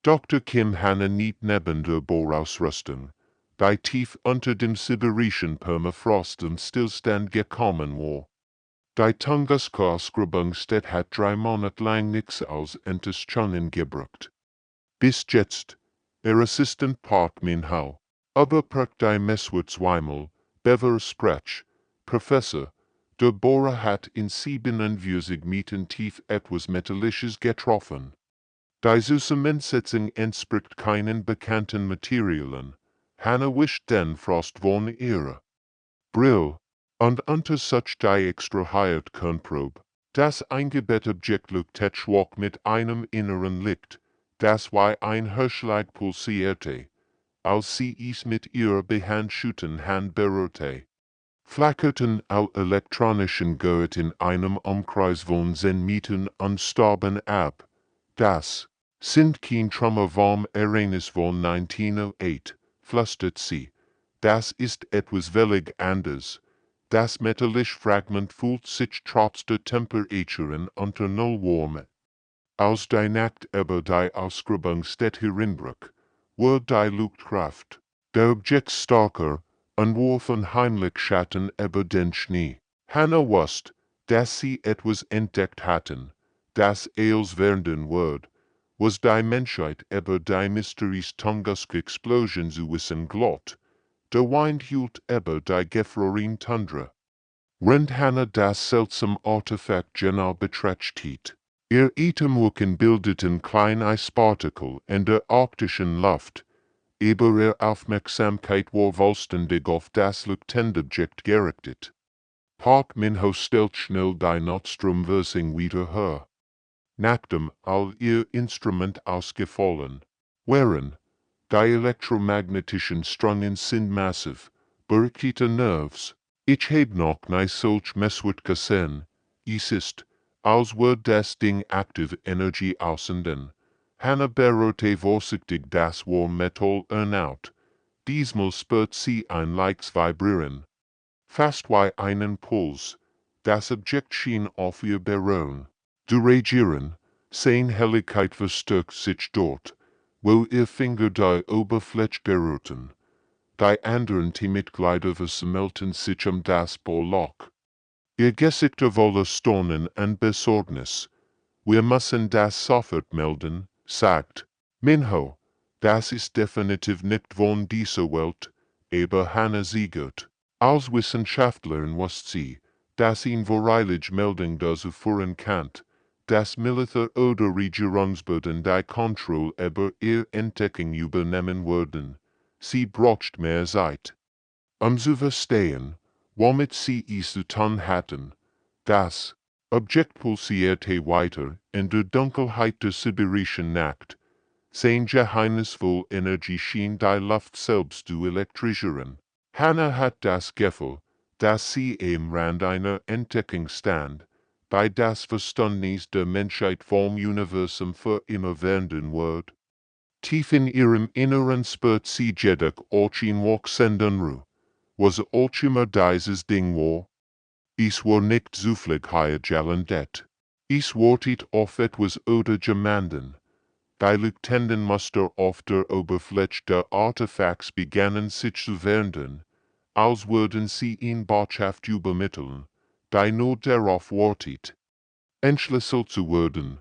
Dr. Kim Hanna niet neben der Borausrüstung, die tief unter dem sibirischen Permafrost im Stillstand gekommen war. Die Tunguska-Ausgrabungsstätte hat 3 Monate lang nichts aus Entdeckungen gebracht. Bis jetzt, Assistent Part min Hau, aber per die Messwort zweimal, Bever Sprech, Professor, der Bohrer hat in 47 Metern tief etwas Metallisches getroffen. Die Zusammensetzung entspricht keinen bekannten Materialien, Hanna wischt den Frost von ihrer Brill, und unter such die extrahiert Kernprobe, das Eingebetobjekt leuchtet schwach mit einem inneren Licht, das wie ein Hirschlight pulsierte, als sie es mit ihrer behandschuhten Hand berührte. Flackerten all elektronischen Gerät in einem Umkreis von 10 Metern und starben ab. Das sind kein Trümmer vom Ereignis von 1908, flüstert sie. Das ist etwas völlig anders. Das metallische Fragment fühlt sich trotz der Temperaturen unter Null warm. Als die Nacht über die Ausgrabungsstätte herinbrach, wurde die Luftkraft der Objekt starker und warfen heimlich Schatten über den Schnee. Hanna wusste, dass sie etwas entdeckt hatten, das als werden wird, was die Menschheit über die mysteriöse Tunguska-Explosion zu wissen glaubt. Der Wind hielt über die gefrorene Tundra. Während Hanna das seltsame Artefakt genau betrachtet, ihr Atemwolken bildeten kleine Eispartikel in der arktischen Luft, aber ihre Aufmerksamkeit war vollständig auf das Leuchtendobjekt gerichtet. Park Minho stellt schnell die Notstromversing wieder her. Nachdem all ihr Instrument ausgefallen waren, die elektromagnetischen Strungen sind massiv, berichtete Nerves. Ich heb noch nie solch Messwort gesehen. Es ist, als würde das Ding aktiv Energie aussenden. Hanna berührte vorsichtig das warme Metall erneut. Diesmal spürt sie ein leichtes Vibrieren. Fast wie einen Puls. Das Objekt schien auf ihr Berühren zu reagieren. Seine Helligkeit verstärkt sich dort, wo ihr Finger die Oberfläche berührten. Die anderen Teammitglieder versammelten sich das Bohrloch. Ihr Gesichter voller Staunen und Besorgnis. Wir müssen das sofort melden, sagt Minho. Das ist definitiv nicht von dieser Welt, aber Hanna siegert. Als Wissenschaftlerin wusste sie, dass ihn voreilig Meldung dazu führen kann, dass Militär oder Regierungsbehörden die Kontrolle über ihre Entdeckung übernehmen würden. Sie braucht mehr Zeit, zu verstehen, womit sie es zu tun hatten. Das Objekt pulsierte weiter in der Dunkelheit der sibirischen Nacht. Sein geheimnisvoll Energie schien die Luft selbst zu elektrisieren. Hanna hat das Gefühl, dass sie am Rand einer Entdeckung stand, bei das Verständnis der Menschheit vom Universum für immer werden wird. Tief in ihrem Inneren spürt sie jedoch ein wachsenden Ruhe. Was immer dieses Ding war. Es war nicht zufällig hergelandet. Es wartet auf etwas oder jemanden. Die leuchtenden Muster auf der Oberfläche der Artefakts begannen sich zu verändern, als würden sie in Botschaft übermitteln, die nur darauf wartet, entschlüsselt zu werden.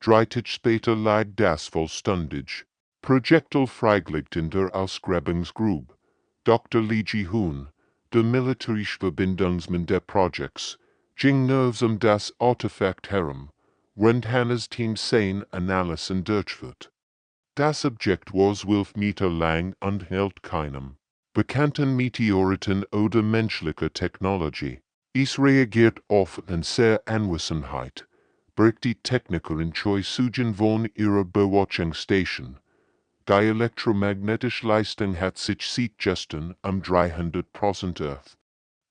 3 Tage später lag das vollständig. Projektil freigelegt in der Ausgrabungsgrube. Dr. Lee Ji-hoon, der militärische Verbindungsmann der Projekts, ging nervös das Artefakt herum, während Hannas Team seine Analysen durchführt. Das Objekt war 12 Meter lang und hält keinem bekannten Meteoriten oder menschlicher Technologie. Es reagiert auf eine sehr Anwesenheit, berichtet Technikerin Choi Sujin von ihrer Beobachtungsstation. Die elektromagnetische Leistung hat sich seit gestern 300% erhöht.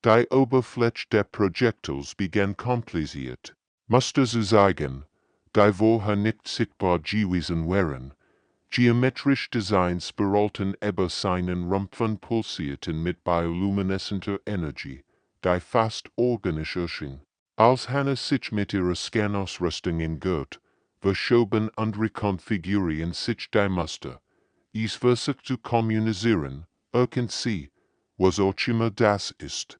Die Oberfläche der Projektils begann kompliziert, musste zu zeigen, die vorher nicht sichtbar gewesen waren. Geometrische Designs spiralten über seinen Rumpfen pulsierten mit biolumineszenter Energie, die fast organisch erschien. Als Hanna sich mit ihrer Scanausrüstung in Gurt, verschoben und rekonfigurieren sich die Muster. Is versucht zu kommunisieren, sie, was auch immer das ist.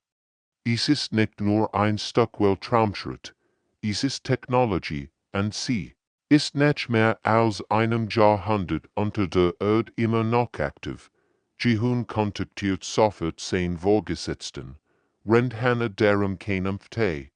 Es ist nicht nur ein Stück Weltraumschritt, es ist Technologie, und sie ist nicht mehr als einem Jahrhundert unter der Erde immer noch aktiv. Jihun kontaktiert sofort seinen Vorgesetzten, rennt Hanna darum kämpft die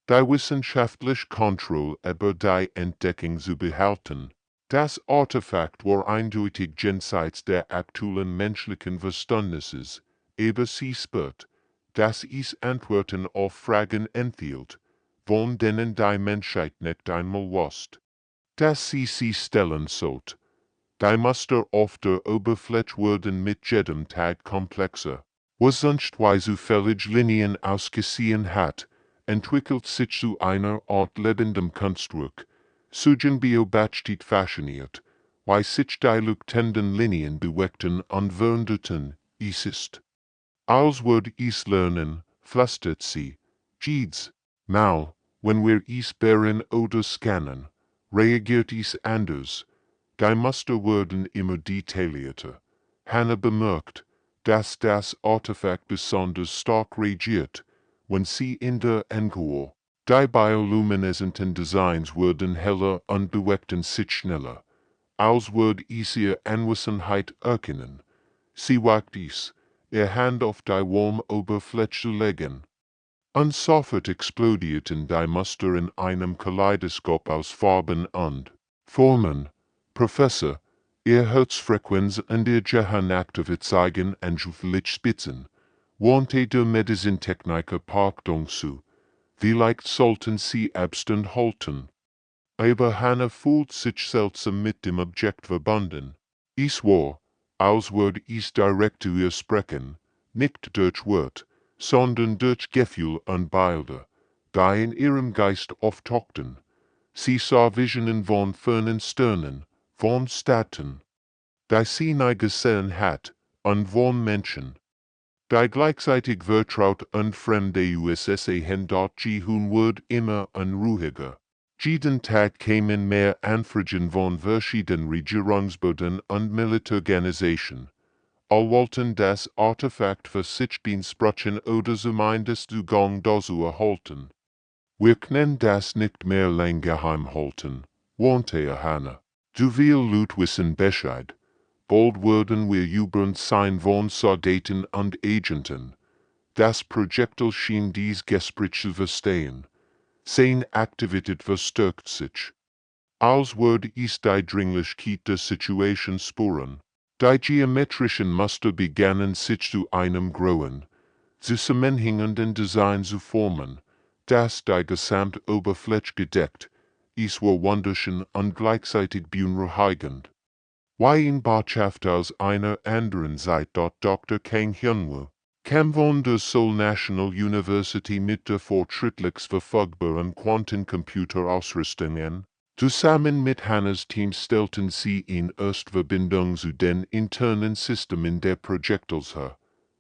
wissenschaftliche Kontrolle über die Entdeckung zu behalten. Das Artefakt war eindeutig jenseits der aktuellen menschlichen Verständnisses, aber sie spürt, dass es Antworten auf Fragen enthielt, von denen die Menschheit nicht einmal wusste, dass sie stellen sollte. Die Muster auf der Oberfläche wurden mit jedem Tag komplexer. Was sonst wie zufällig Linien ausgesehen hat, entwickelt sich zu einer Art lebendem Kunstwerk, Sugen beobachtet fasziniert, wie sich die leuchtenden Linien bewegten und veränderten, es ist. Als wird es lernen, flüstert sie, jedes Mal, wenn wir es berühren oder scannen, reagiert es anders. Die Muster werden immer detaillierter. Hannah bemerkt, dass das Artefakt besonders stark reagiert, wenn sie in der Enquor. Die bioluminescenten Designs werden heller und bewegten sich schneller, als würde es ihr Anwesenheit erkennen. Sie wagt es, ihr Hand auf die warme Oberfläche zu legen. Und sofort explodierten die Muster in einem Kaleidoskop aus Farben und Formen. Professor, ihr Herzfrequenz und ihr Gehirnaktivität zeigen anschaulich Spitzen. Wandte der Medizintechniker Parkdong zu. Vielleicht sollten sie Abstand halten. Aber Hannah fühlt sich seltsam mit dem Objekt verbunden. Es war, als würde es direkt zu ihr sprechen, nicht durch Wort, sondern durch Gefühl und Bilder, die in ihrem Geist auftauchten. Sie sah Visionen von fernen Sternen, von Städten, die sie nie gesehen hat, und von Menschen, die gleichzeitig vertraut und fremde USSA hin dort gehun wird immer unruhiger. Jeden Tag kämen mehr Anfragen von verschiedenen Regierungsbehörden und Militärorganisationen. All wollten das Artefakt für sich beanspruchen oder zumindest Zugang dazu erhalten. Wir können das nicht mehr lang geheim halten, warnte Hannah. Du viel Leute wissen Bescheid. Bald werden wir über sein von Soldaten und Agenten. Das Projektil schien dies Gespräch zu verstehen. Seine Aktivität verstärkt sich. Als würde es die Dringlichkeit der Situation spüren. Die geometrischen Muster begannen sich zu einem grauen, zusammenhängenden Design zu formen, das die gesamte Oberfläche gedeckt. Es war wunderschön und gleichzeitig beunruhigend. Wie in Botschaft aus einer anderen Zeit dort Dr. Kang Hyunwoo kam von der Seoul National University mit der fortschrittlich verfügbaren Quantencomputer-Ausrüstung an. Zusammen mit Hannahs Team stellten sie in Verbindung zu den internen Systemen der Projektils her.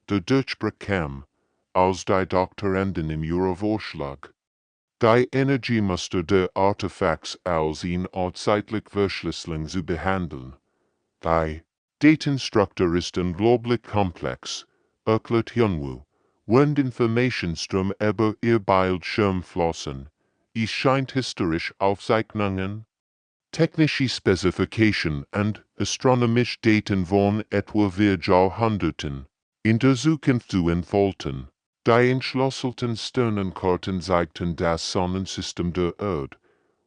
Der Durchbruch kam, als die Doktoranden im ihrer Vorschlag, die Energiemuster der Artefakts als eine Art zeitliche Verschlüsselung zu behandeln. Die Datenstruktur ist unglaublich komplex, erklärt Hyunwoo, wenn Informationsstrom über ihr Bildschirm flossen. Es scheint historische Aufzeichnungen, technische Spezifikationen und astronomische Daten von etwa 4 Jahrhunderten in der Zukunft zu entfalten. Die entschlüsselten Sternenkarten zeigten das Sonnensystem der Erde,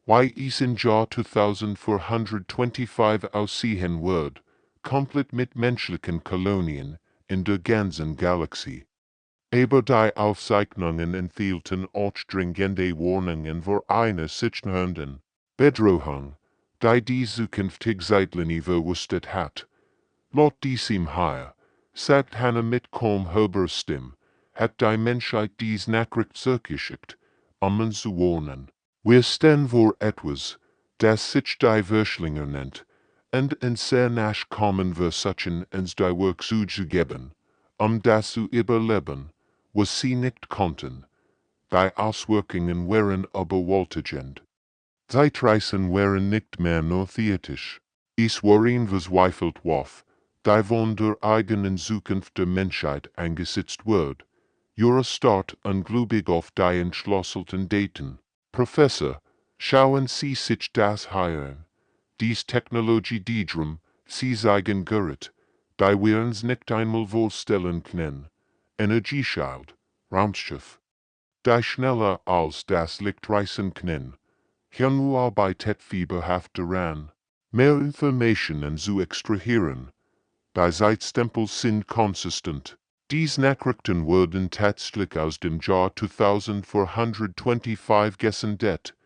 wie es im Jahr 2425 aussehen wird, komplett mit menschlichen Kolonien in der ganzen Galaxie. Aber die Aufzeichnungen enthielten auch dringende Warnungen vor einer sich nähernden Bedrohung, die zukünftige Zeitlinie verwüstet hat. Laut diesem Hier, sagt Hannah mit kaum hörbarer Stimme, hat die Menschheit dies Nachricht zurückgeschickt, uns zu warnen. Wir stehen vor etwas, das sich die Verschlinger nennt, und in sehr nasch kommen wir suchen uns die Werk zu geben, das zu überleben, was sie nicht konnten. Die Auswirkungen wären überwältigend. Zeitreisen wären nicht mehr nur theoretisch. Es wären verzweifelt worauf, die von der eigenen Zukunft der Menschheit eingesetzt wird. Ihre Start ungläubig auf die entschlosselten Daten. Professor, schauen Sie sich das hier an. Dies Technologie die drum, Sie sagen gerät, die wir uns nicht einmal vorstellen können. Energieschild, Raumschiff. Die schneller als das Licht reisen können. Hier nu arbeitet fieberhaft daran, mehr Informationen zu extrahieren. Die Zeitstempels sind konsistent. Dies Nachrichten wurden tatsächlich aus dem Jahr 2425 gesendet.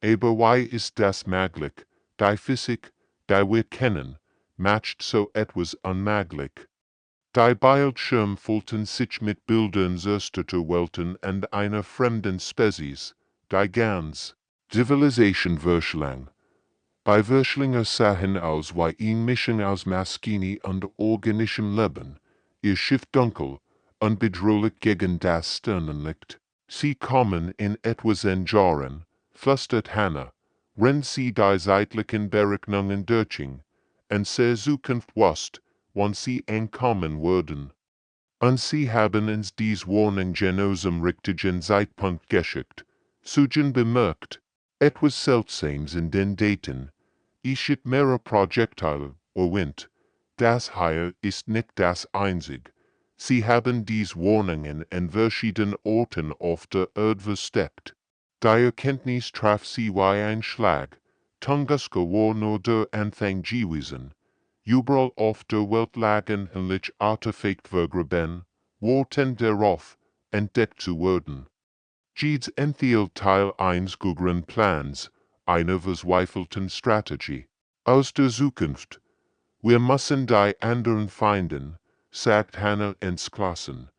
Aber why ist das möglich? Die Physik, die wir kennen, macht so etwas unmöglich. Die Bildschirme füllten sich mit Bildern zerstörter Welten und einer fremden Spezies, die ganz Zivilisation verschlang. Bei Verschlinger sahen aus wie eine Mischung aus Maschine und organischem Leben. Ihr Schiff dunkel und bedrohlich gegen das Sternenlicht. Sie kommen in etwas Jahren, flüstert Hannah, wenn sie die zeitlichen Berechnungen durchging, und sehr Zukunft wusst, wann sie ankommen würden. Und sie haben uns dies Warnung genau zum richtigen Zeitpunkt geschickt. Suchen bemerkt, etwas Seltsames in den Daten. Ich schickt mehrere Projektile, Wind. Das hier ist nicht das einzig. Sie haben dies Warnungen an verschiedenen Orten auf der Erde versteckt. Die Erkenntnis traf sie wie ein Schlag. Tunguska war nur der Anfang gewesen. Überall auf der Welt lagen ähnliche Artefaktvergraben, warten darauf, entdeckt zu werden. Jedes enthielt Teil 1 gugren Plans, einer verzweifelten Strategie. Aus der Zukunft. Wir müssen die anderen finden, sagt Hannah entschlossen.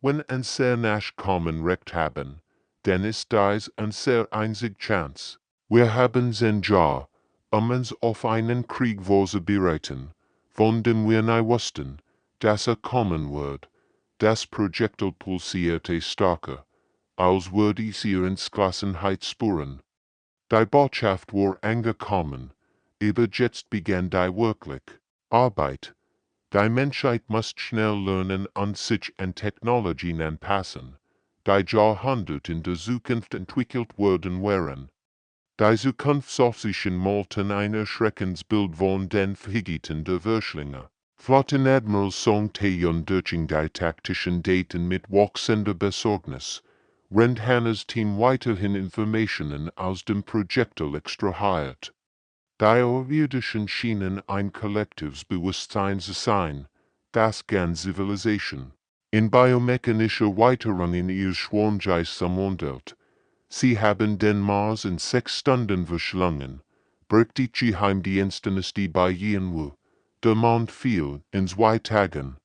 Wenn ein sehr Nachkommen recht haben, dann ist dies ein sehr einzig Chance. Wir haben ein Jahr, uns auf einen Krieg vorzubereiten, von dem wir nicht wussten, dass kommen wird. Das Projektil pulsierte stärker, als würde sie Entschlossenheit spüren. Die Botschaft war angekommen, aber jetzt begann die wirkliche Arbeit. Die Menschheit muss schnell lernen und sich an Technologien anpassen, die Jahrhundert in der Zukunft entwickelt worden wären. Die Zukunftsaufsichten malten ein Erschreckensbild von den Verhigiten der Verschlinger. Flottenadmiral Song Tae-yun durch die taktischen Daten mit wachsender Besorgnis, rennt Hannahs Team weiterhin Informationen aus dem Projektil extrahiert. Die Außerirdischen schienen ein kollektives Bewusstsein zu sein, das ganz Zivilisation. In biomechanischer Weiterung in ihr Schwarmgeist verwandelt. Sie haben den Mars in 6 Stunden verschlungen, birgt die Heimdienstdynastie bei Yenwu. Der Mond fiel in 2 Tagen.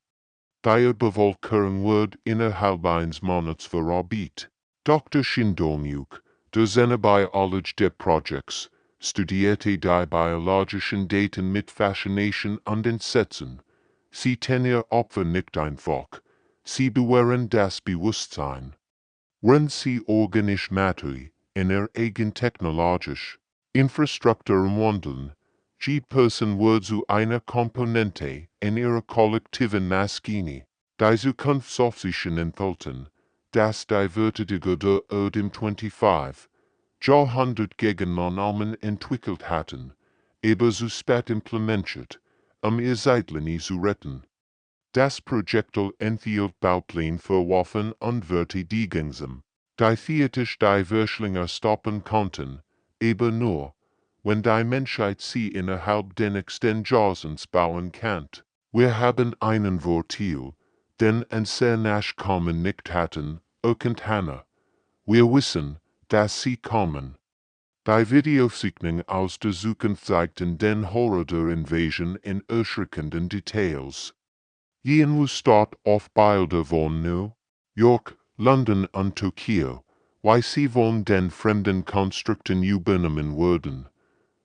Die Bevölkerung wird innerhalb eines Monats verarbeitet. Dr. Shindong-yuk, der Xenobiologe der Projects, studierte die biologischen Daten mit Faszination und Entsetzen. Sie ten ihr Opfer nicht einfach, sie bewahren das Bewusstsein. Wenn sie organisch Materie in ihr eigen technologisch Infrastruktur umwandeln, die Person wird zu einer Komponente in ihrer kollektiven Maschine. Die Zukunftsaufsichten enthalten, dass die Verteidiger der Erde im 25 Jahrhundert gegen Normen entwickelt hatten, aber zu spät implementiert, ihr Zeitlinie zu retten. Das Projektil enthielt Baupläne für Waffen und Verteidigungsam, die theoretisch die Verschlinger stoppen konnten, aber nur, wenn die Menschheit sie innerhalb den nächsten Jahrzehnts bauen kann. Wir haben einen Vorteil, den ein sehr Nachkommen nicht hatten, erkennt Hannah. Wir wissen, dass sie kommen. Die Videosignalen aus der Zukunft zeigten den Horror der Invasion in erschreckenden Details. Yenwu start auf Bilder von New York, London und Tokio, wie sie von den fremden Konstrukten übernommen wurden.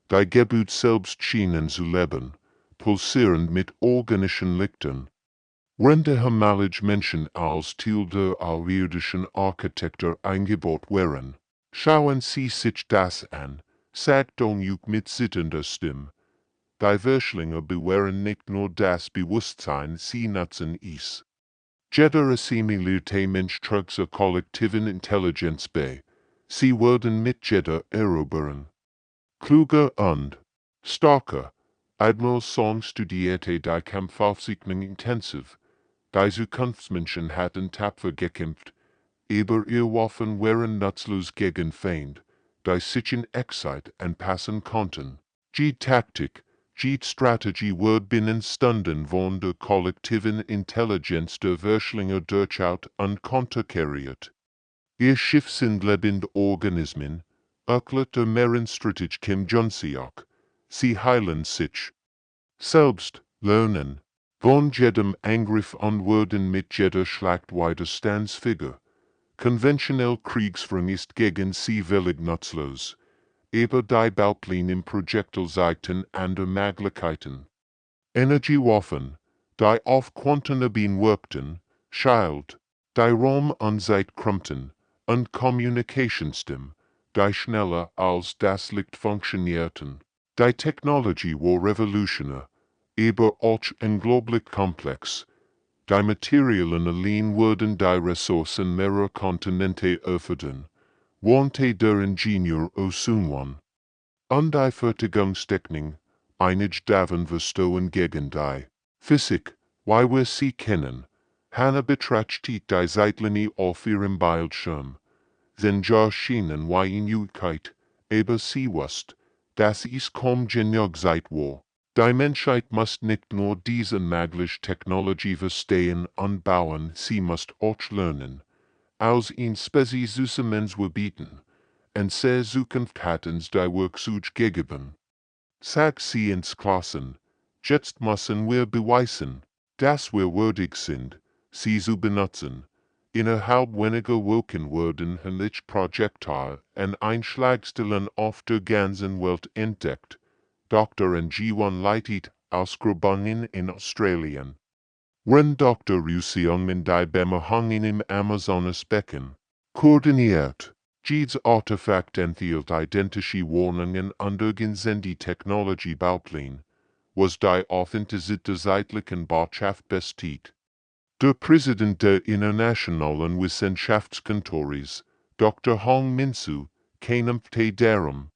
Die Gebäude selbst schienen zu leben, pulsierend mit organischen Lichtern. Wenn die Hammalige Menschen als Teil der außerirdischen Architektur eingebaut wären, schauen Sie sich das an. sagt Juk mit zitternder Stimme. Die Wörschlinge bewähren nicht nur das Bewusstsein, sie nutzen es. Jeder assimilierte Mensch trägt zur kollektiven Intelligenz bei. Sie werden mit jeder erobern. Kluger und starker Admiral Song studierte die Kampfaufzeichnung intensiv. Die Zukunftsmenschen hatten tapfer gekämpft, aber ihr Waffen waren nutzlos gegen Feind, die sich in Echtzeit anpassen konnten. Die Taktik, die Strategie wird binnen Stunden von der kollektiven Intelligenz der Wörschlinge durchschaut und konterkariert. Ihr Schiff sind lebende Organismen, der Meerenstrategie Kim Junsiok. Sie heilen sich selbst, lernen, von jedem Angriff und werden mit jeder Schlacht widerstandsfähiger. Konventionell Kriegsführung ist gegen sie völlig nutzlos. Aber die Baupläne im Projektil zeigten andere Möglichkeiten. Energiewaffen, die auf Quantenenergien wirkten, Schild, die Raum und Zeit krümmten, und Kommunikationssystem, die schneller als das Licht funktionierten. Die Technologie war revolutionär, aber auch unglaublich komplex. Die Materialien allein wurden die Ressourcen mehrerer Kontinente erfordern, warnte der Ingenieur Osunwan. Und die Fertigungstechnik, einig davon verstehen gegen die Physik, wie wir sie kennen, Hanna betrachtet die Zeitlinie auf ihrem Bildschirm. Sind ja Schienen wie in Jukeit, aber sie wusst, dass es kaum genug Zeit war. Die Menschheit muss nicht nur diese mögliche Technologie verstehen und bauen, sie muss auch lernen, als in Spezies zu bieten, und sehr Zukunft hatten die Werkzeuge gegeben. Sag sie ins Klassen, jetzt müssen wir beweisen, dass wir würdig sind, sie zu benutzen. Innerhalb weniger Wochen werden herrliche Projektile und Einschlagstellen auf der ganzen Welt entdeckt. Dr. Ng1 leitet Ausgrabungen in Australien. Wenn Dr. Rusiungen die Bemachungen im Amazonasbecken koordiniert, jedes Artefakt enthielt identische Warnungen und sind die Technologie-Baupläne, was die Authentizität der zeitlichen Botschaft besteht. Der Präsident der Internationalen Wissenschaftskontors, Dr. Hong Minsu, kämpfte darum,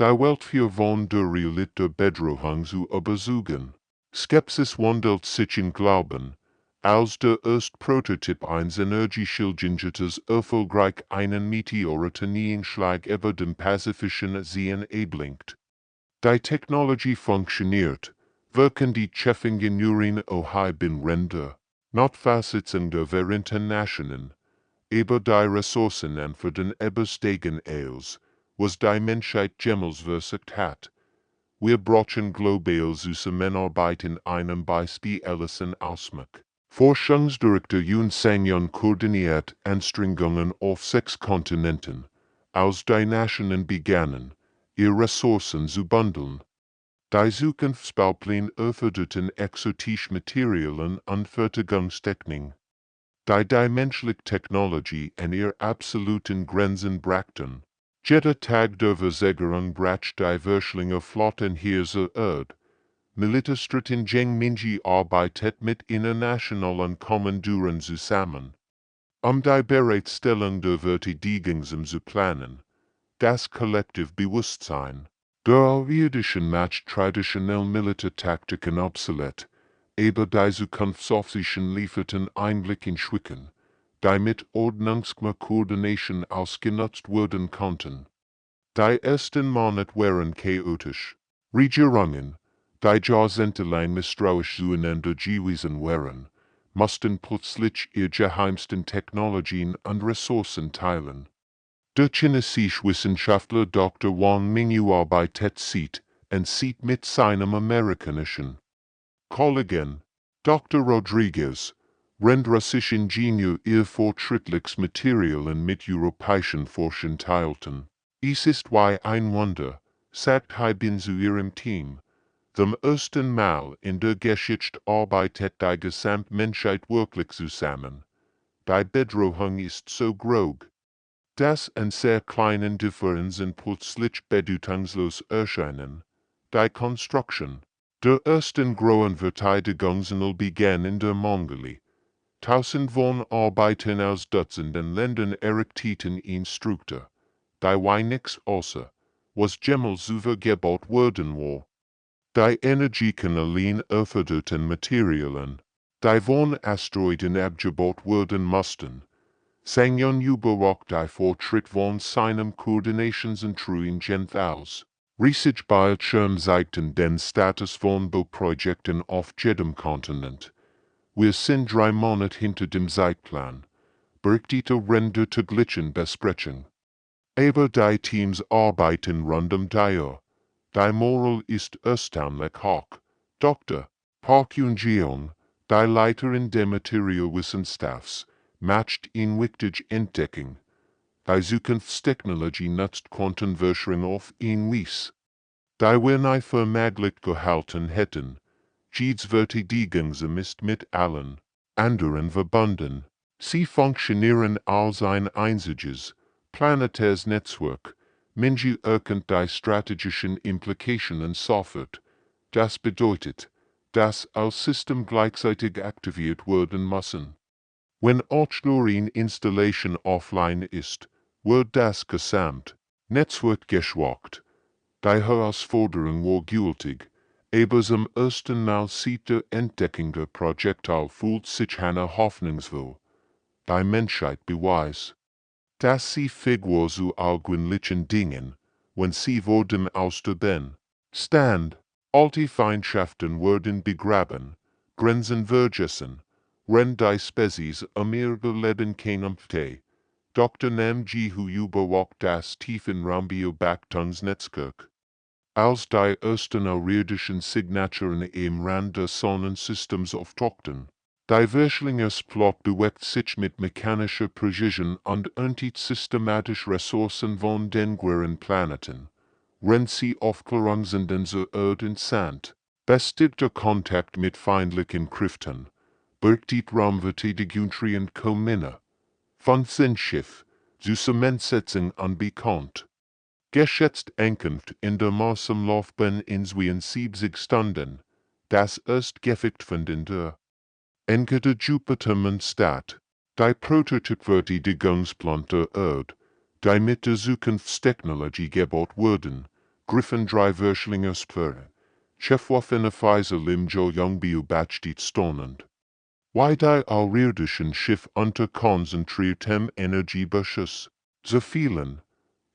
die Welt von der Realität der Bedrohung zu überzeugen. Skepsis wandelt sich in Glauben, als der erste Prototyp eines Energieschildjets erfolgreich einen Meteoriteneinschlag über dem Pazifischen Ozean erblinkt. Die Technologie funktioniert, wirken die Chefingenieurinnen bin Ränder, Notfallsitzungen der Internationen, aber die Ressourcen für den übersteigen als, was die Menschheit jemals versagt hat. Wir brauchen global Zusammenarbeit in einem beispiellosen Ausmaß. Forschungsdirektor Yun Sang-Yun koordiniert Anstrengungen auf 6 Kontinenten, als die Nationen begannen, ihre Ressourcen zu bündeln. Die Zukunftsbaupläne erforderten exotische Materialien und Fertigungstechnik, die menschliche Technologie an ihre absoluten Grenzen brachten. Jeder Tag der Versägerung bracht die Wörschlinge Flotten hier zur Erde. Militärstrategen Minji arbeitet mit internationalen Kommanduren zusammen, die Bereitstellung der Verteidigung zu planen. Das Kollektivbewusstsein der außerirdischen macht traditionell Militärtaktiken obsolet, aber die Zukunftsaufsichten lieferten Einblick in Schwicken, die mit ordnungsgemäßer Koordination ausgenutzt werden konnten. Die ersten Monate waren chaotisch. Regierungen, die jahrzehntelang misstrauisch zueinander gewesen waren, mussten plötzlich ihre geheimsten Technologien und Ressourcen teilen. Der chinesische Wissenschaftler Dr. Wang Mingyu arbeitet mit seinem amerikanischen Kollegen, Dr. Rodriguez, rennt russische Ingenieur ihr fortschrittliches Materialien mit europäischen Forschern teilten. Es ist wie ein Wunder, sagt bin zu ihrem Team. Zum ersten Mal in der Geschichte arbeitet die Gesamtmenschheit wirklich zusammen. Die Bedrohung ist so groß. Das en sehr kleinen Differenzen plötzlich bedeutungslos erscheinen. Die Konstruktion der ersten großen Verteidigungsarsenal begann in der Mongolie. Tausend von Arbeitern aus Dutzenden Ländern errichteten Instrukte. Die wenig außer was jemals übergebaut worden war. Die Energiekanäle erforderten Materialien, die von Asteroiden abgebaut werden mussten. Sangen überwacht die Fortschritt von seinem Koordinationsentruhen aus. Research-Bildschirm zeigten den Status von Bauprojekten auf jedem Kontinent. Wir sind 3 Monate hinter dem Zeitplan. Berichtete Ränder täglichen Besprechung. Aber die Teams arbeiten rund um die Uhr. Die Moral ist erstaunlich hoch. Dr. Park Yoon-jeong, die Leiterin der Materialwissenschafts, macht in wichtige Entdeckung. Die Zukunftstechnologie nutzt Quantenverschwörung auf in Wies. Die wir nicht für möglich gehalten hätten. Jedes Verteidigungsarm ist mit allen anderen verbunden. Sie funktionieren als ein einziges, planetäres Netzwerk. Mensch erkennt die strategischen Implikationen sofort. Das bedeutet, dass als System gleichzeitig aktiviert werden müssen. Wenn eine Installation offline ist, wird das gesamt Netzwerk geschwächt. Die Herausforderung war gültig, aber zum ersten Mal sieht der Entdeckung der Projektil fühlt sich eine hoffnungsvoll. Die Menschheit beweist, dass sie Figur zu allgewöhnlichen Dingen, wenn sie wurden aus der Ben. Stand, alte Feindschaften wurden begraben, Grenzen vergessen, wenn die Spezies am Leben kämpfte. Dr. Namji-Hu überwacht das Tiefenraumbeobachtungsnetzwerk. Als die ersten außerirdischen Signaturen im Rand des Sonnensystems auftauchten. Die Verschwörungsplot bewegt sich mit mechanischer Präzision und erntet systematisch Ressourcen von den gueren Planeten. Wenn sie Aufklärungsenden zur Erde sind, bestigter Kontakt mit feindlichen Kräften, berichtet Raumverteidigungsrient Komine. Von Schiff, Zusammensetzung unbekannt. Geschätzt Ankunft in der Marsumlaufbahn in 72 Stunden. Das Erstgewicht von der Enkete Jupitermann statt. Die Prototypverteidigungsplan der Erde, die mit der Zukunftstechnologie gebaut wurden, griffen 3 Verschwörungsfähre. Chefwaffenoffizier Lim Jo-young beobachtet staunend. Wie die außerirdischen Schiff unter konzentriertem Energiebeschuss, so vielen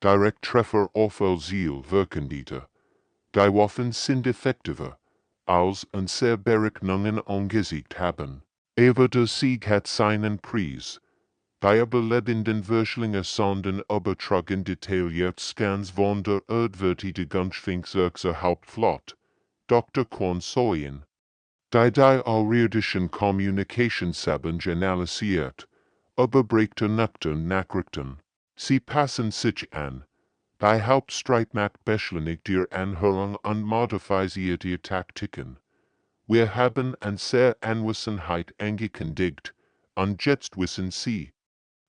Direkttreffer auf ihr Ziel wirkendite. Die Waffen sind effektiver, als und sehr Berechnungen angesiegt haben. Aber der Sieg hat seinen Preis. Die überlebenden Verschwörungssonden übertragen detailliert Scans von der Erdverteidigungsfähigster Hauptflotte, Dr. Kwon Soyen. Die außerirdischen Kommunikationssaben analysiert, überbringte nüchtern Nachrichten. Sie passen sich an. Die Hauptstreitmacht beschleunigt ihre Anhörung und modifiziert ihre Taktiken. Wir haben an sehr Anwesenheit angekündigt, und jetzt wissen Sie,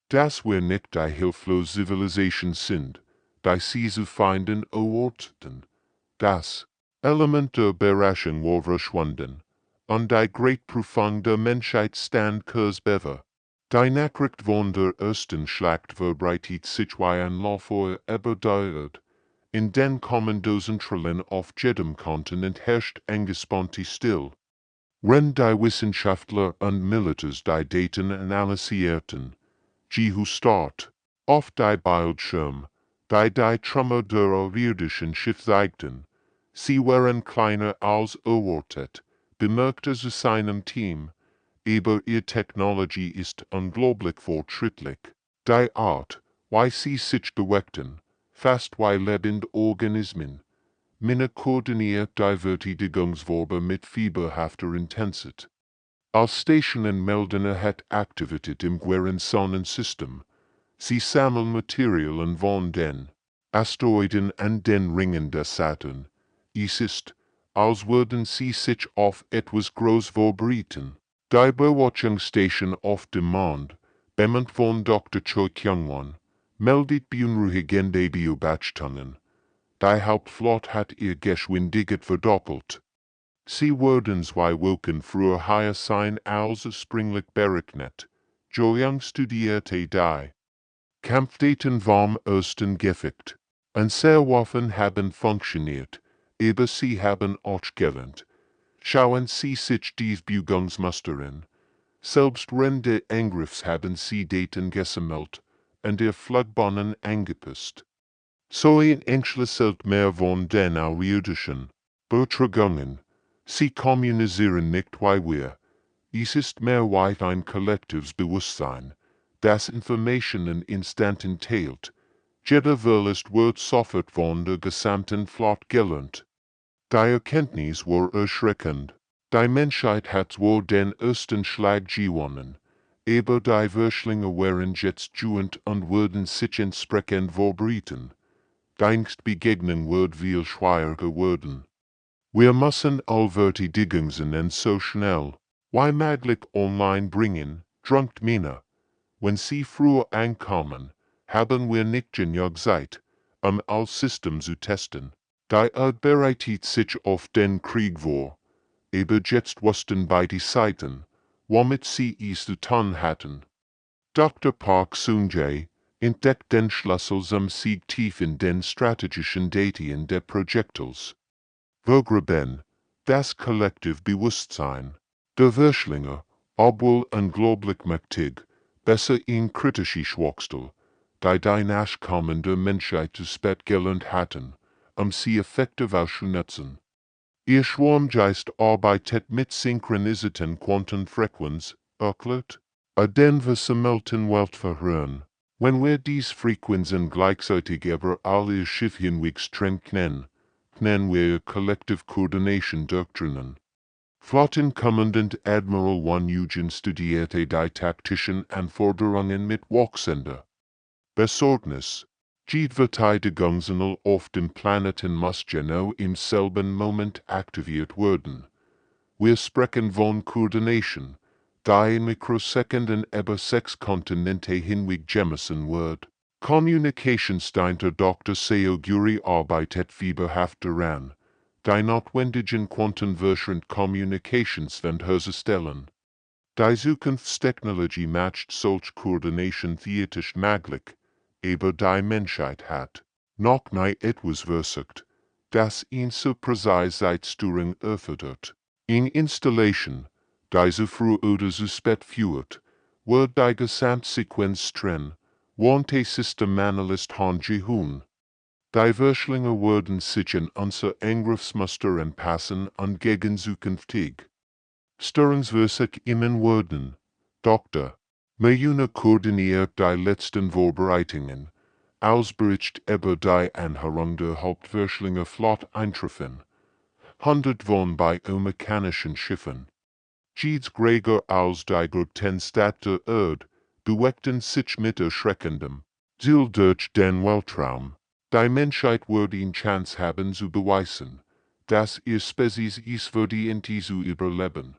dass wir nicht die hilflose Zivilisation sind, die sie zu finden erwarteten. Das Element der Überraschung war verschwunden, und die Greatprüfung der Menschheit stand kurz bevor. Die Nachricht von der ersten Schlacht verbreitet sich wie ein Lauffeuer über die Erde. In den kommenden Trillen auf jedem Kontinent herrscht angespannte Still. Wenn die Wissenschaftler und Militärs die Daten analysierten, Jihu start, auf die Bildschirm, die Trümmer der außerirdischen Schiff zeigten. Sie waren kleiner als erwartet, bemerkte zu seinem Team. Aber ihre Technologie ist unglaublich fortschrittlich. Die Art, wie sie sich bewegten, fast wie lebende Organismen. Minne koordiniert die Verteidigungsworbe mit fieberhafter Intensität. Als Stationen melden hat Aktivität im gueren Sonnensystem. Sie sammeln Materialien von den Asteroiden an den Ringen des Saturn. Es ist, als würden sie sich auf etwas groß vorbereiten. Die Beobachtungsstation auf dem Mond, bemannt von Dr. Choi Kyung-won, meldet beunruhigende Beobachtungen. Die Hauptflotte hat ihr Geschwindigkeit verdoppelt. Sie wurden 2 Wochen früher hier sein als ursprünglich berechnet. Joyang studierte die Kampfdaten vom ersten Gefecht. Waffen haben funktioniert, aber sie haben auch gelernt. Schauen Sie sich dies Bewegungsmuster an. Selbst Rende Angriffs haben sie Daten gesammelt und ihr Flugbahnen angepasst. So ein Einschläselt mehr von den außerirdischen Betragungen. Sie kommunizieren nicht wie wir. Es ist mehr wie ein kollektives Bewusstsein, das Informationen instantan teilt. Jeder wird sofort von der gesamten Flotte gelernt. Die Erkenntnis war erschreckend. Die Menschheit hat zwar den ersten Schlag gewonnen, aber die Würschlinge waren jetzt juend und würden sich entsprechend vorbereiten. Die Angstbegegnung wird viel schwieriger werden. Wir müssen Allverteidigungen so schnell wie möglich online bringen, drunkt Mina. Wenn sie früher ankommen, haben wir nicht genug Zeit, all System zu testen. Die bereitet sich auf den Krieg vor, aber jetzt wussten beide Seiten, womit sie es zu tun hatten. Dr. Park Soon-jae entdeckt den Schlüssel zum Sieg tief in den strategischen Daten der Projektils. Vergraben, das Kollektiv Bewusstsein, der Würschlinge, obwohl unglaublich mächtig, besser in kritische Schwachstel, die Nachkommen der Menschheit zu spät gelernt hatten, sie effektiv auszunutzen. Ihr Schwarmgeist arbeitet mit synchronisierten Quantenfrequenz, erklärt, den versammelten Weltverhören. Wenn wir dies Frequenzen gleichzeitig über alle Schiff hinwegs trennen wir Collective Coordination durchdringen. Flottenkommandant Admiral Wan Eugen studierte die taktischen Anforderungen mit Wachsender Besorgnis. Die Verteidigungsangel auf dem Planeten muss genau im selben Moment aktiviert werden. Wir sprechen von Koordination, die in Mikrosekunden über 6 Kontinente hinweg gemessen wird. Kommunikationsdienster Dr. Seo Guri arbeitet fieberhaft daran, die notwendigen quantenversant Kommunikationswend herzustellen. Die Zukunftstechnologie macht solch Koordination theoretisch möglich, aber die Menschheit hat noch nie etwas versucht, das ihn zur Präzisitätsstörung erfordert. In Installation, die so früh oder so spät führt, wird die Gesamtsequenz streng, wante Systemanalyst Han Ji-hoon. Die Würschlinge werden sich an unser Angriffsmuster anpassen und gegen zukünftig Störungswürdig immen werden. Dr. Mayuna koordiniert die letzten Vorbereitungen, Ausbericht über die Anhörung der Hauptwürschlinge Flotte eintreffen. Hundert von biomechanischen Schiffen. Jedes Gregor aus die gröbten Stadt der Erde, bewegten sich mit erschreckendem Ziel durch den Weltraum. Die Menschheit würde in Chance haben zu beweisen, dass ihr Spezies es verdient zu überleben.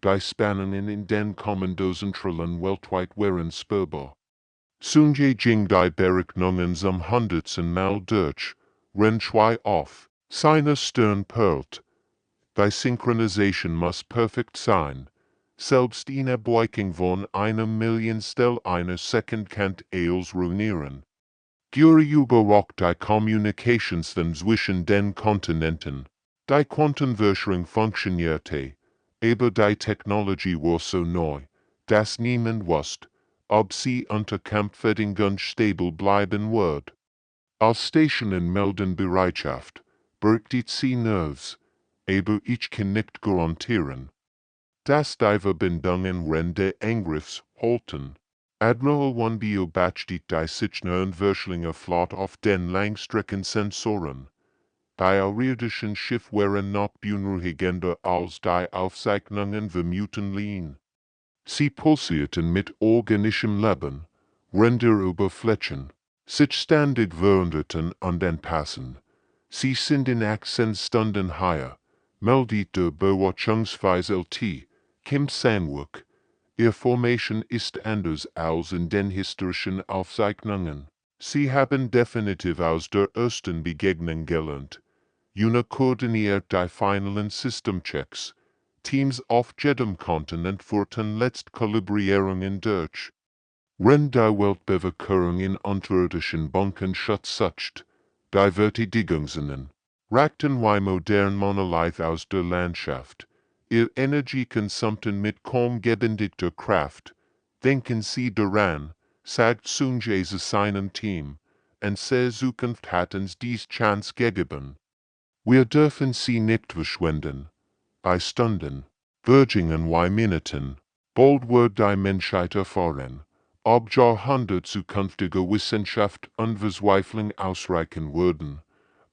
Die Spannungen in den kommenden Trillen weltweit wären spürbar. Sunje ging die Berechnungen zum hundertsten Mal durch, renn zwei auf, seine Stirn perlt. Die Synchronisation muss perfekt sein. Selbst eine Beugung von einer Millionstel einer Sekund kann alles ruinieren. Guri überwacht die Kommunikationswellen zwischen den Kontinenten. Die Quantenverschwörung funktionierte, aber die Technologie war so neu, dass niemand wusste, ob sie unter Kampfbedingungen stabil bleiben wird. Als Stationen melden Bereitschaft, berechtigt sie Nerves, aber ich kann nicht garantieren, dass die Verbindungen Rende Angriffs halten. Admiral Wan beobachtet die Sichner und Würschlinge Flotte auf den Langstreckensensoren. Die außerirdischen Schiffe wären noch beunruhigender als die Aufzeichnungen vermuten ließen. Sie pulsierten mit organischem Leben, Ränder über Flächen, sich ständig veränderten und anpassen. Sie sind in 18 Stunden hier, meldet der Beobachtungsweise LT, Kim Sang-wook. Ihr Formation ist anders als in den historischen Aufzeichnungen. Sie haben definitiv aus der ersten Begegnung gelernt. Una koordiniert die finalen Systemchecks. Teams auf jedem Kontinent führten Letztkalibrierungen durch. Wenn die Weltbevölkerung in unterirdischen Bunkern schutzsucht, die Verteidigungsinen, rakten wie modern Monolith aus der Landschaft, ihr Energiekonsumten mit kaum gebendigter Kraft, denken Sie daran, sagt Sunjay zu seinem Team, und sehr Zukunft hat uns dies Chance gegeben. Wir dürfen sie nicht verschwenden. Bei Stunden, Vergingen wie Minuten, bald wird die Menschheit erfahren, ob Jahrhundert zukünftige Wissenschaft und Verzweiflung ausreichen würden,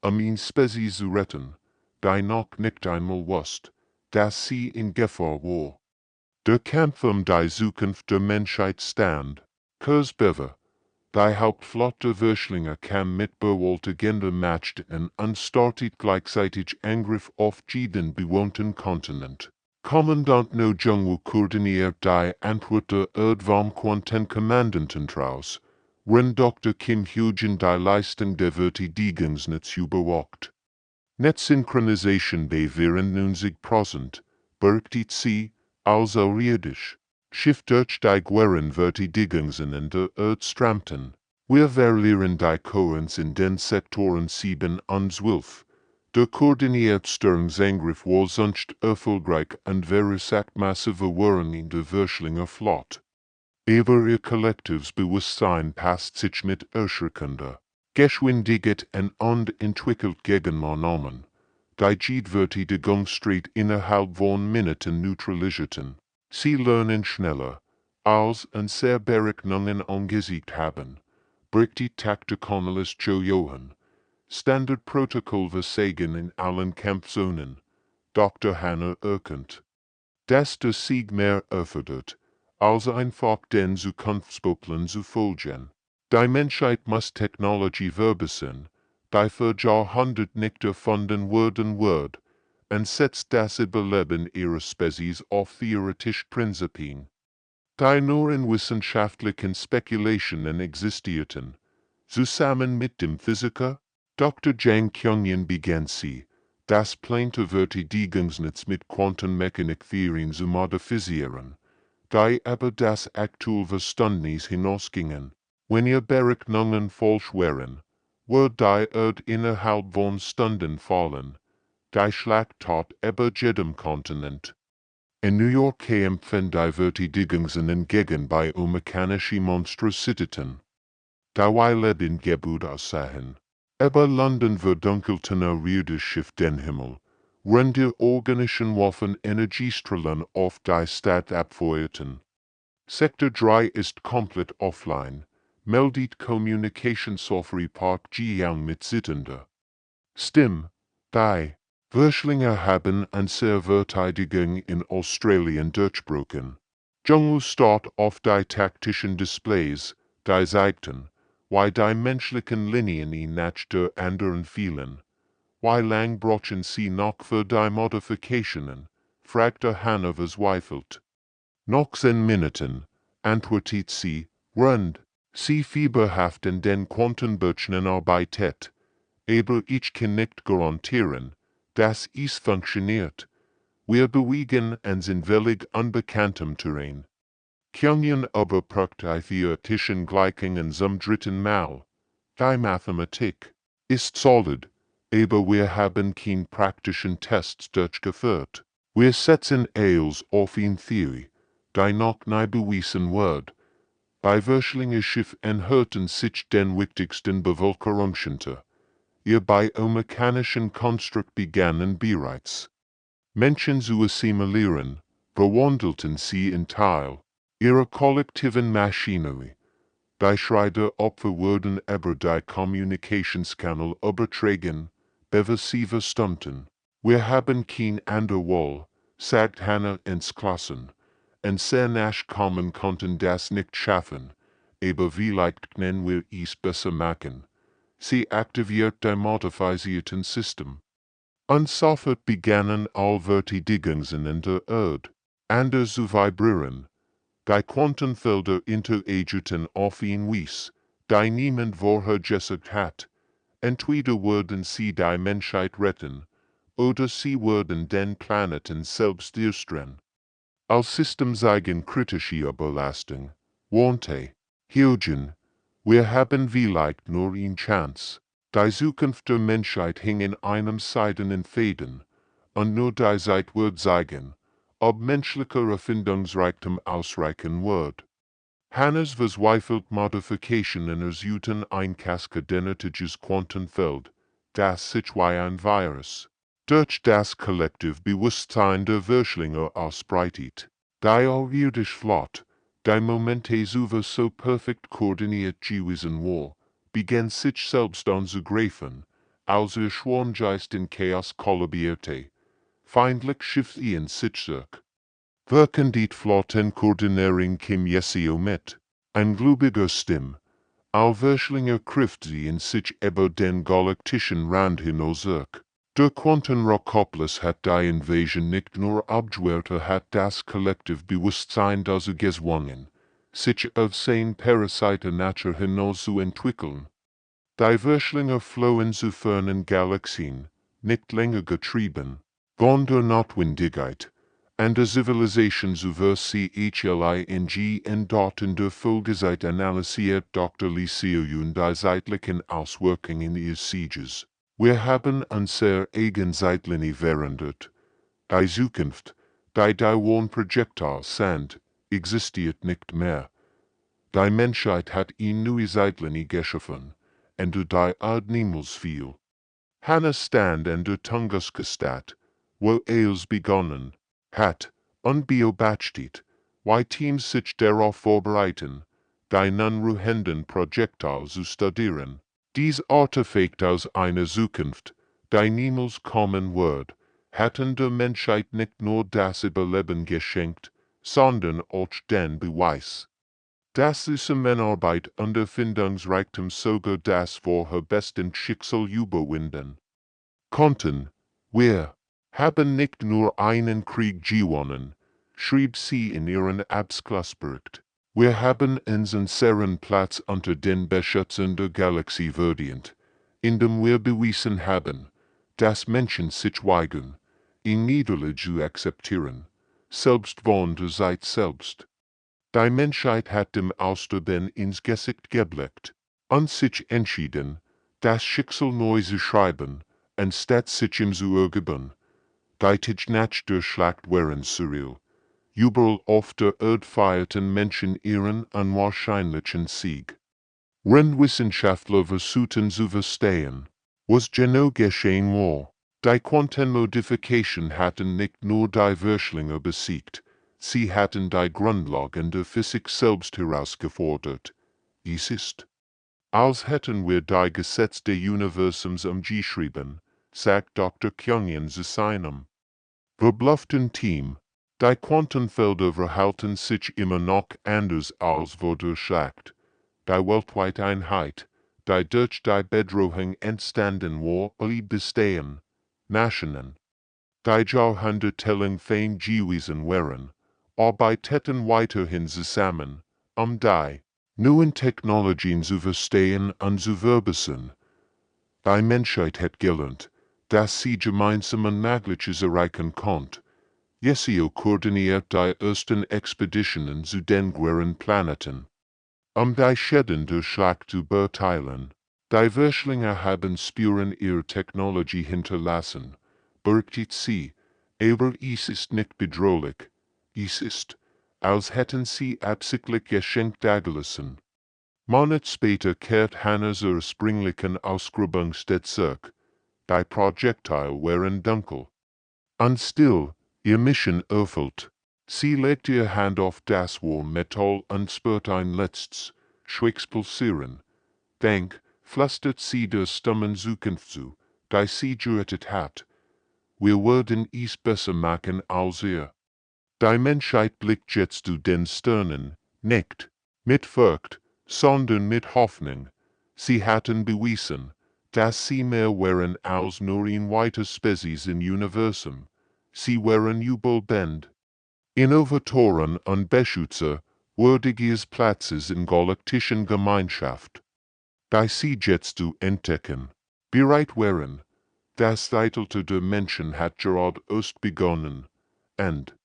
ihn Spezies zu retten, die noch nicht einmal wusste, dass sie in Gefahr war. Der Kampf die Zukunft der Menschheit stand, Kurzbewe, die Hauptflotte Würschlinge kam mit bewältigender Macht und startet gleichzeitig Angriff auf jeden bewohnten Kontinent. Kommandant No Jungwoo koordiniert die Antwort der Erdwarmquantenkommandanten draus, wenn Dr. Kim Hyojin die Leistung der Verteidigungsnetz überwacht. Netzsynchronisation bei 94%, berechtigt sie, also irdisch. Schiff durch die Guerrenverteidigungen in der Erdstramten. Wir verlieren die Kohärenz in den Sektoren 7 und 12. Der koordinierte Störungsangriff war sonst erfolgreich und verursacht massive Verwirrung in der Würschlinger Flotte. Aber ihr Kollektivsbewusstsein passt sich mit erschreckender Geschwindigkeit und entwickelt Gegenmaßnahmen. Die Verteidigungsstreet innerhalb von Minuten neutralisierten. Sie lernen schneller, als und sehr Berechnungen angesiegt haben. Berechtigt taktikonales Jojohen. Standardprotokoll versagen in allen Kampfzonen. Dr. Hanna erkennt, dass der Sieg mehr erfordert, als einfach den Zukunftsplan zu folgen. Die Menschheit muss Technologie verbessern, die für Jahrhundert nicht erfunden worden wird, und setzt das Überleben ihrer Spezies auf theoretische Prinzipien, die nur in wissenschaftlichen Spekulationen existierten. Zusammen mit dem Physiker Dr. Jang Kyungyan begann sie, das Planetverteidigungsnetz mit Quantenmechanik-Theorien zu modifizieren, die aber das aktuelle Verständnis hinausgingen. Wenn ihr Berechnungen falsch wären, wird die Erde innerhalb von Stunden fallen. Die Schlacht über jedem Kontinent. In New York kämpfen die Verteidigungen gegen biomechanische Monstrositäten. Die Lebengeburt aussahen. Über London verdunkelten irdisches Schiff den Himmel, wenn die organischen Waffen Energiestrahlen auf die Stadt abfeuerten. Sektor 3 ist komplett offline, meldet Communication-Software Park Jiang mit sittender Stimme. Die Würschlinge haben an Verteidigung in Australien durchbrochen. Jungwoo start auf die taktischen Displays, die zeigten, wie die menschlichen Linien in nach der anderen fielen. Wie lang brauchen sie noch für die Modifikationen? Fragte Hannah verzweifelt. Noch 10 Minuten, antwortet sie, rund. Sie fieberhaft in den Quantenbürsten arbeitet. Aber ich kann nicht garantieren, dass es funktioniert. Wir bewegen uns in völlig unbekanntem Terrain. Kyungyan überprüft die theoretischen Gleichungen zum dritten Mal. Die Mathematik ist solid, aber wir haben keine praktischen Tests durchgeführt. Wir setzen alles auf eine Theorie, die noch nie bewiesen wird. Bei Würschlinger Schiff enthüllten sich den wichtigsten Bevölkerungsschente. Ihr biomechanischen Konstrukt begannen bereits. Menschen zu assimilieren, verwandelten sie in Teil ihrer kollektiven Maschinerie. Die Schreider-Opfer wurden über die Kommunikationskanal übertragen, bevor sie verstummten. Wir haben kein ander Wahl, sagt Hannah ins Klassen, und sehr nachkommen konnten das nicht schaffen, aber vielleicht können wir es besser machen. Sie aktiviert die modifizierten System. Und sofort begannen all Verteidigungen in der Erde anders zu vibrieren. Die Quantenfelder interagierten auf ihn Weise, die niemand vorhergesagt hat, entweder würden sie die Menschheit retten, oder sie würden den Planeten selbst erstellen. Als System zeigen kritische Belastung, warnte Hürden, wir haben vielleicht nur eine Chance. Die Zukunft der Menschheit hing in einem seidenen Fäden, und nur die Zeit wird zeigen, ob menschlicher Erfindungsreichtum ausreichen wird. Hannes verzweifelt Modifikationen ersuchten ein kaskadenertisches Quantenfeld, das sich wie ein Virus durch das Kollektivbewusstsein der Würschlinge ausbreitet. Die alljährliche Flot, die Momente so perfekt koordiniert gewesen war, begann sich selbst anzugreifen, als Schwarmgeist in Chaos kollabierte. Feindlich schifft ihn sich zurück. Wirken die Flottenkoordinering kim Jesio mit. Ein gläubiger Stimm. Allwöchlinger trifft sie in sich über den galaktischen Rand hinaus zurück. Der Quantenrockopolis hat die Invasion nicht nur abgewehrt, hat das Kollektivbewusstsein dazu gezwungen, sich auf sein Parasite Natur hinaus zu entwickeln. Die Wöchlinger flohen zu fernen Galaxien, nicht länger getrieben, von der Notwendigkeit, an der Zivilisation zu verchling und dort in der Folgezeit analysiert Dr. Lyceum die zeitlichen Auswirkungen ihres Sieges. Wir haben unser eigen Zeitlinie verändert. Die Zukunft, die Projektil sind, existiert nicht mehr. Die Menschheit hat eine neue Zeitlinie geschaffen, und die Erde niemals viel. Hanna stand an der Tunguska-Stadt, wo alles begonnen hat, unbeobachtet, wie Teams sich darauf vorbereiten, die nun ruhenden Projektil zu studieren. Dies Artefakt aus einer Zukunft, die niemals kommen wird, hatten der Menschheit nicht nur das Überleben geschenkt, sondern auch den Beweis, dass Zusammenarbeit und Erfindungsreichtum sogar das vorher besten Schicksal überwinden konnten. Wir haben nicht nur einen Krieg gewonnen, schrieb sie in ihren Abschlussbericht. Wir haben unseren Platz unter den Beschützern der Galaxie verdient, indem wir bewiesen haben, dass Menschen sich weigern, ihn Niederlage zu akzeptieren, selbst von der Zeit selbst. Die Menschheit hat dem Austerben ins Gesicht geblickt und sich entschieden, das Schicksal neu zu schreiben, anstatt sich ihm zu ergeben. Die Titschnatsch der Schlacht waren surreal. Überall auf der Erde feierten Menschen ihren unwahrscheinlichen Sieg. Wissenschaftler versuchten zu verstehen, was genau geschehen war. Die Quantenmodifikation hatten nicht nur die Würschlinge besiegt, sie hatten die Grundlagen der Physik selbst herausgefordert. Es ist, als hätten wir die Gesetze des Universums umgeschrieben, sagt Dr. Kyungin zu seinem verblufften Team. Die Quantenfelder verhalten sich immer noch anders als vor der Schlacht. Die weltweite Einheit, die durch die Bedrohung entstanden war, blieb bestehen. Nationen, die Jahrhundertelang fein gewesen waren, arbeiteten weiterhin zusammen, die neuen Technologien zu verstehen und zu verbessern. Die Menschheit hat gelernt, dass sie gemeinsam Unmögliches erreichen konnte. Jesio koordiniert die ersten Expeditionen zu den Guerren Planeten, die Schäden der Schlacht zu beurteilen. Die Würschlinge haben Spuren ihrer Technologie hinterlassen, berichtet sie, aber es ist nicht bedrohlich. Es ist, als hätten sie absichtlich geschenkt dagelassen. Monate später kehrt Hanna zur ursprünglichen Ausgrabungsstätte zurück. Die Projektil waren dunkel und still. Ihr Mission erfüllt. Sie legt ihre Hand auf das warme Metall und spürt ein letztes, schwaches Pulsieren. Denk, flüstert sie der stummen Zukunft zu, die sie gerettet hat. Wir werden es besser machen als ihr. Die Menschheit blickt jetzt zu den Sternen, nicht mit Furcht, sondern mit Hoffnung. Sie hatten bewiesen, dass sie mehr waren als nur ein weiter Spezies im Universum. Sie waren überlebend. Innovatoren und Beschützer würdiges Platzes in galaktischen Gemeinschaft. Die sie jetzt zu entdecken. Bereit wären. Das Zeitalter der Menschen hat gerade erst begonnen. And